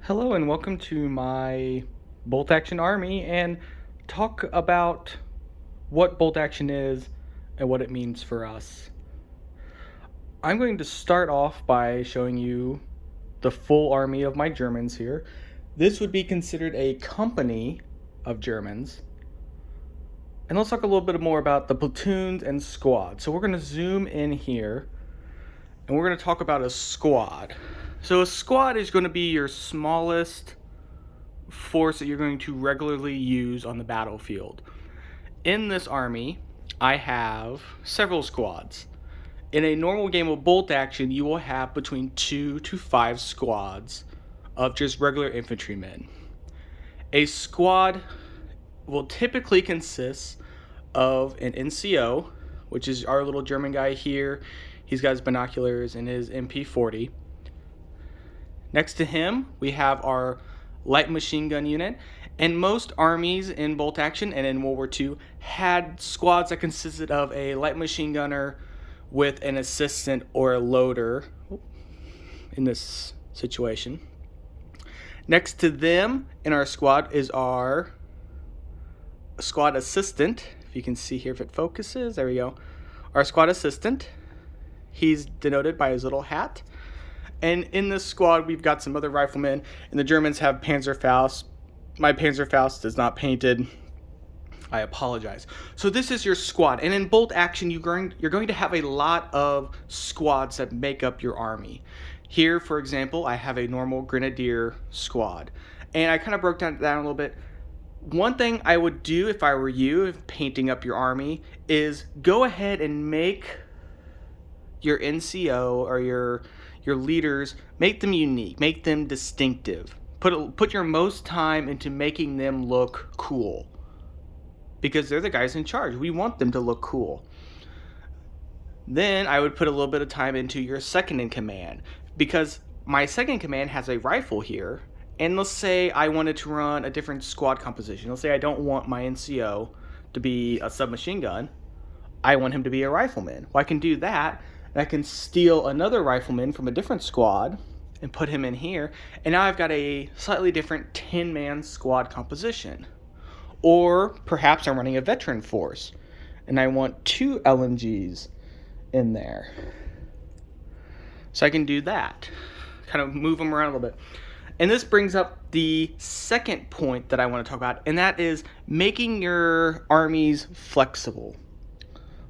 Hello and welcome to my bolt action army and talk about what bolt action is and what it means for us. I'm going to start off by showing you the full army of my Germans here. This would be considered a company of Germans. And let's talk a little bit more about the platoons and squads. So we're going to zoom in here and we're going to talk about a squad. So a squad is going to be your smallest force that you're going to regularly use on the battlefield. In this army, I have several squads. In a normal game of bolt action, you will have between 2 to 5 squads of just regular infantrymen. A squad will typically consist of an NCO, which is our little German guy here. He's got his binoculars and his MP40. Next to him, we have our light machine gun unit, and most armies in bolt action and in World War II had squads that consisted of a light machine gunner with an assistant or a loader in this situation. Next to them in our squad is our squad assistant. If you can see here, if it focuses, there we go. Our squad assistant. He's denoted by his little hat. And in this squad, we've got some other riflemen, and the Germans have Panzerfaust. My Panzerfaust is not painted. I apologize. So this is your squad, and in bolt action, you're going to have a lot of squads that make up your army. Here, for example, I have a normal grenadier squad, and I kind of broke down a little bit. One thing I would do if I were you, if painting up your army, is go ahead and make your NCO or your leaders, make them unique, make them distinctive. Put your most time into making them look cool, because they're the guys in charge. We want them to look cool. Then I would put a little bit of time into your second in command, because my second in command has a rifle here, and let's say I wanted to run a different squad composition. Let's say I don't want my NCO to be a submachine gun. I want him to be a rifleman. Well, I can do that, and I can steal another rifleman from a different squad and put him in here, and now I've got a slightly different 10-man squad composition. Or perhaps I'm running a veteran force, and I want 2 LMGs in there. So I can do that, kind of move them around a little bit. And this brings up the second point that I want to talk about, and that is making your armies flexible.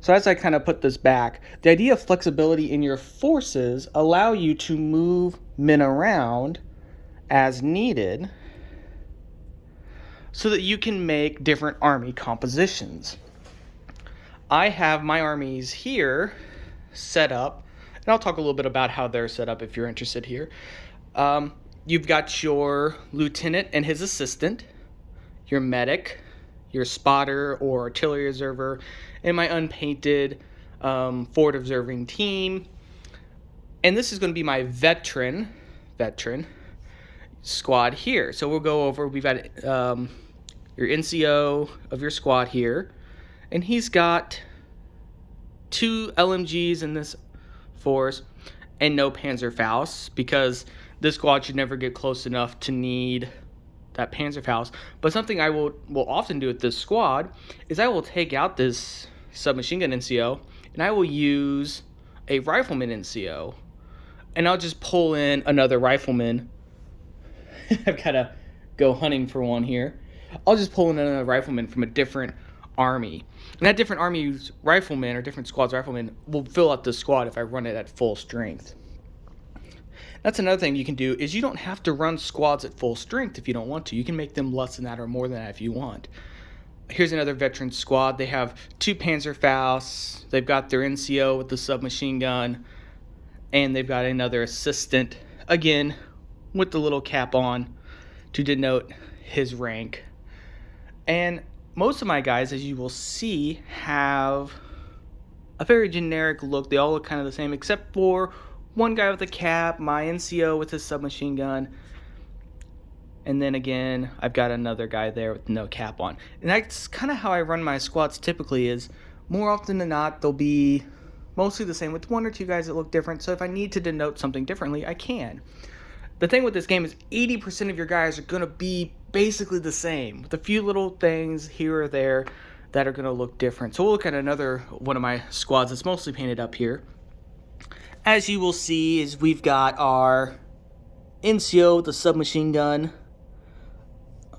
So as I kind of put this back, the idea of flexibility in your forces allow you to move men around as needed so that you can make different army compositions. I have my armies here set up, and I'll talk a little bit about how they're set up if you're interested here. You've got your lieutenant and his assistant, your medic, your spotter or artillery observer, and my unpainted forward observing team. And this is going to be my veteran squad here. So we'll go over, we've got your NCO of your squad here, and he's got 2 LMGs in this force and no Panzerfaust, because this squad should never get close enough to need that Panzerfaust. But something I will often do with this squad is I will take out this submachine gun NCO and I will use a rifleman NCO, and I'll just pull in another rifleman. I've got to go hunting for one here. I'll just pull in another rifleman from a different army, and that different army's rifleman or different squad's rifleman will fill out the squad if I run it at full strength. That's another thing you can do, is you don't have to run squads at full strength if you don't want to. You can make them less than that or more than that if you want. Here's another veteran squad. They have 2 Panzerfausts. They've got their NCO with the submachine gun, and they've got another assistant, again, with the little cap on to denote his rank. And most of my guys, as you will see, have a very generic look. They all look kind of the same, except for one guy with a cap, my NCO with his submachine gun, and then again, I've got another guy there with no cap on. And that's kind of how I run my squads typically, is more often than not, they'll be mostly the same with 1 or 2 guys that look different. So if I need to denote something differently, I can. the thing with this game is 80% of your guys are going to be basically the same, with a few little things here or there that are going to look different. So we'll look at another one of my squads that's mostly painted up here. As you will see, is we've got our NCO, the submachine gun,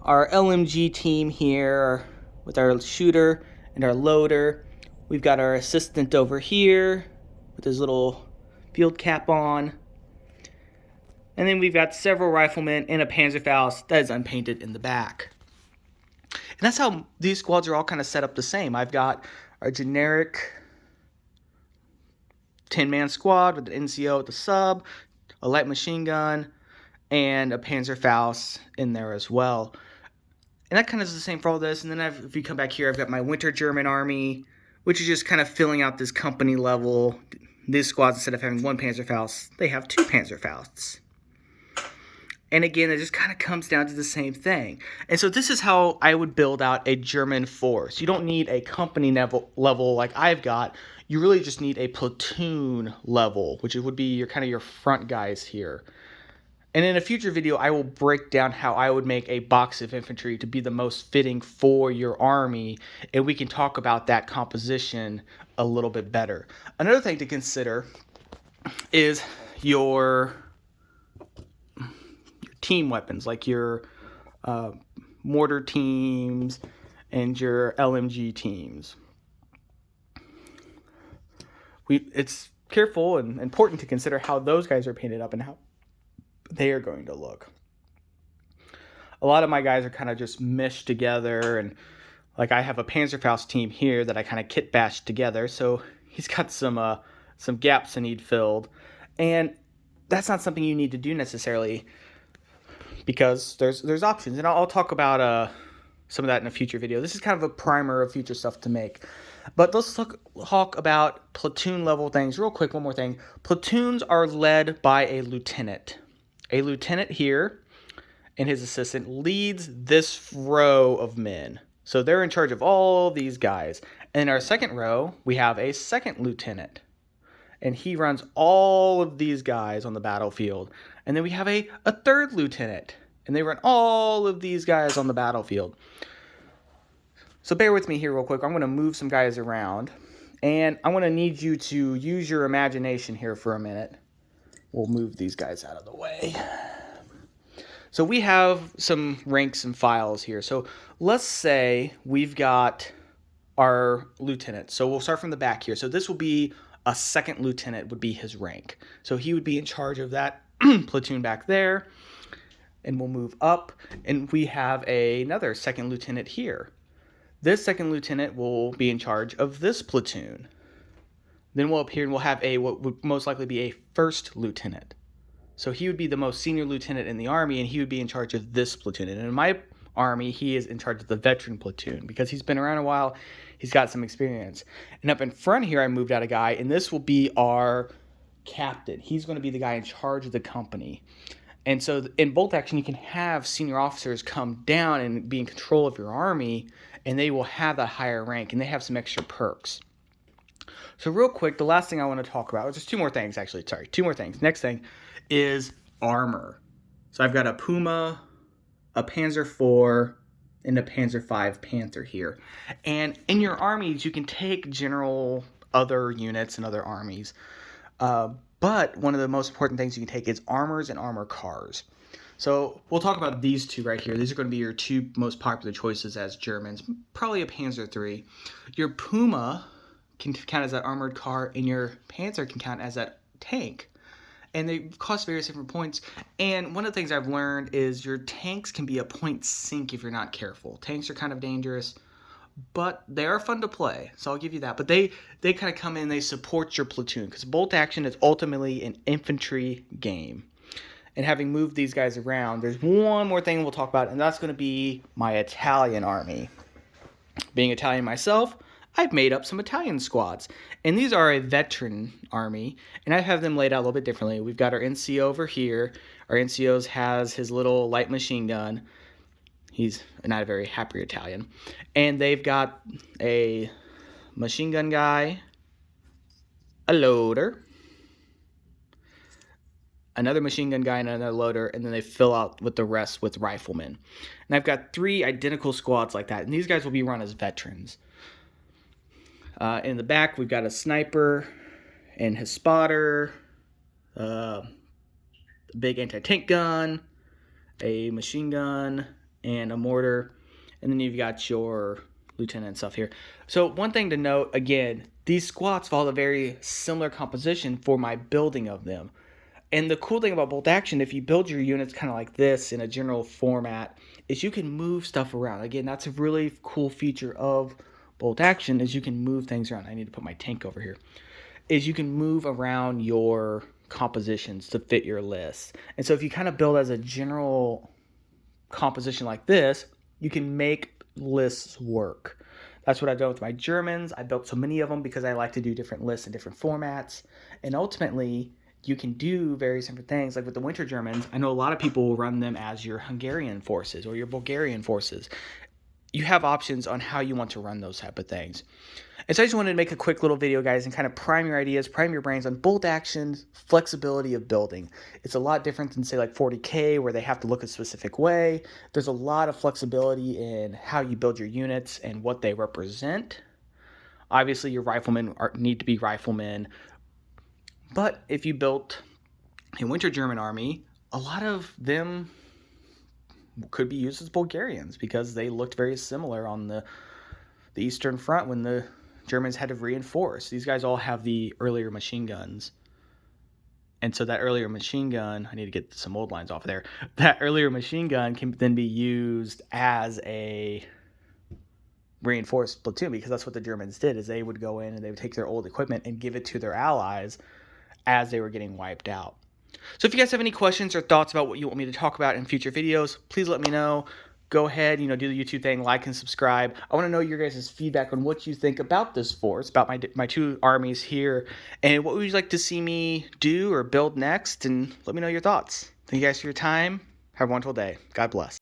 our LMG team here with our shooter and our loader. We've got our assistant over here with his little field cap on. And then we've got several riflemen and a Panzerfaust that is unpainted in the back. And that's how these squads are all kind of set up the same. I've got our generic 10-man squad with an NCO with the sub, a light machine gun, and a Panzerfaust in there as well. And that kind of is the same for all this. And then if you come back here, I've got my Winter German Army, which is just kind of filling out this company level. These squads, instead of having one Panzerfaust, they have two Panzerfausts. And again, it just kind of comes down to the same thing. And so this is how I would build out a German force. You don't need a company level like I've got. You really just need a platoon level, which would be your kind of your front guys here. And in a future video, I will break down how I would make a box of infantry to be the most fitting for your army, and we can talk about that composition a little bit better. Another thing to consider is your team weapons, like your mortar teams and your LMG teams. It's careful and important to consider how those guys are painted up and how they are going to look. A lot of my guys are kind of just meshed together, and like I have a Panzerfaust team here that I kind of kit bashed together, so he's got some gaps I need filled, and that's not something you need to do necessarily, because there's options, and I'll talk about some of that in a future video. This is kind of a primer of future stuff to make. But let's talk about platoon level things real quick. One more thing. Platoons are led by a lieutenant. A lieutenant here and his assistant leads this row of men. So they're in charge of all these guys. And in our second row, we have a second lieutenant. And he runs all of these guys on the battlefield. And then we have a third lieutenant. And they run all of these guys on the battlefield. So bear with me here real quick. I'm going to move some guys around. And I'm going to need you to use your imagination here for a minute. We'll move these guys out of the way. So we have some ranks and files here. So let's say we've got our lieutenant. So we'll start from the back here. So this will be a second lieutenant would be his rank. So he would be in charge of that platoon back there. And we'll move up. And we have another second lieutenant here. This second lieutenant will be in charge of this platoon. Then we'll up here and we'll have what would most likely be a first lieutenant. So he would be the most senior lieutenant in the army, and he would be in charge of this platoon. And in my army, he is in charge of the veteran platoon because he's been around a while. He's got some experience. And up in front here, I moved out a guy, and this will be our captain. He's going to be the guy in charge of the company. And so in bolt action, you can have senior officers come down and be in control of your army, and they will have that higher rank, and they have some extra perks. So real quick, the last thing I want to talk about, just two more things actually, sorry, two more things. Next thing is armor. So I've got a Puma, a Panzer IV, and a Panzer V Panther here. And in your armies, you can take general other units and other armies. But one of the most important things you can take is armors and armor cars. So we'll talk about these two right here. These are going to be your two most popular choices as Germans. Probably a Panzer III. Your Puma can count as that armored car, and your Panther can count as that tank. And they cost various different points. And one of the things I've learned is your tanks can be a point sink if you're not careful. Tanks are kind of dangerous, but they are fun to play, so I'll give you that. But they kind of come in, they support your platoon, because bolt action is ultimately an infantry game. And having moved these guys around, there's one more thing we'll talk about, and that's going to be my Italian army. Being Italian myself, I've made up some Italian squads. And these are a veteran army, and I have them laid out a little bit differently. We've got our NCO over here. Our NCO has his little light machine gun. He's not a very happy Italian. And they've got a machine gun guy, a loader, another machine gun guy, and another loader, and then they fill out with the rest with riflemen. And I've got 3 identical squads like that, and these guys will be run as veterans. In the back, we've got a sniper and his spotter, a big anti-tank gun, a machine gun, and a mortar. And then you've got your lieutenant and stuff here. So one thing to note, again, these squads follow a very similar composition for my building of them. And the cool thing about bolt action, if you build your units kind of like this in a general format, is you can move stuff around. Again, that's a really cool feature of bolt action, is you can move things around. I need to put my tank over here. Is you can move around your compositions to fit your list. And so if you kind of build as a general composition like this, you can make lists work. That's what I've done with my Germans. I built so many of them because I like to do different lists in different formats. And ultimately, you can do various different things. Like with the Winter Germans, I know a lot of people will run them as your Hungarian forces or your Bulgarian forces. You have options on how you want to run those type of things. And so I just wanted to make a quick little video, guys, and kind of prime your ideas, prime your brains on bolt actions, flexibility of building. It's a lot different than, say, like 40K, where they have to look a specific way. There's a lot of flexibility in how you build your units and what they represent. Obviously, your riflemen need to be riflemen. But if you built a Winter German army, a lot of them could be used as Bulgarians because they looked very similar on the Eastern Front when the Germans had to reinforce. These guys all have the earlier machine guns. And so that earlier machine gun, I need to get some old lines off there. That earlier machine gun can then be used as a reinforced platoon, because that's what the Germans did, is they would go in and they would take their old equipment and give it to their allies as they were getting wiped out. So if you guys have any questions or thoughts about what you want me to talk about in future videos, please let me know. Go ahead, do the YouTube thing, like and subscribe. I want to know your guys' feedback on what you think about this force, about my 2 armies here, and what would you like to see me do or build next, and let me know your thoughts. Thank you guys for your time. Have a wonderful day. God bless.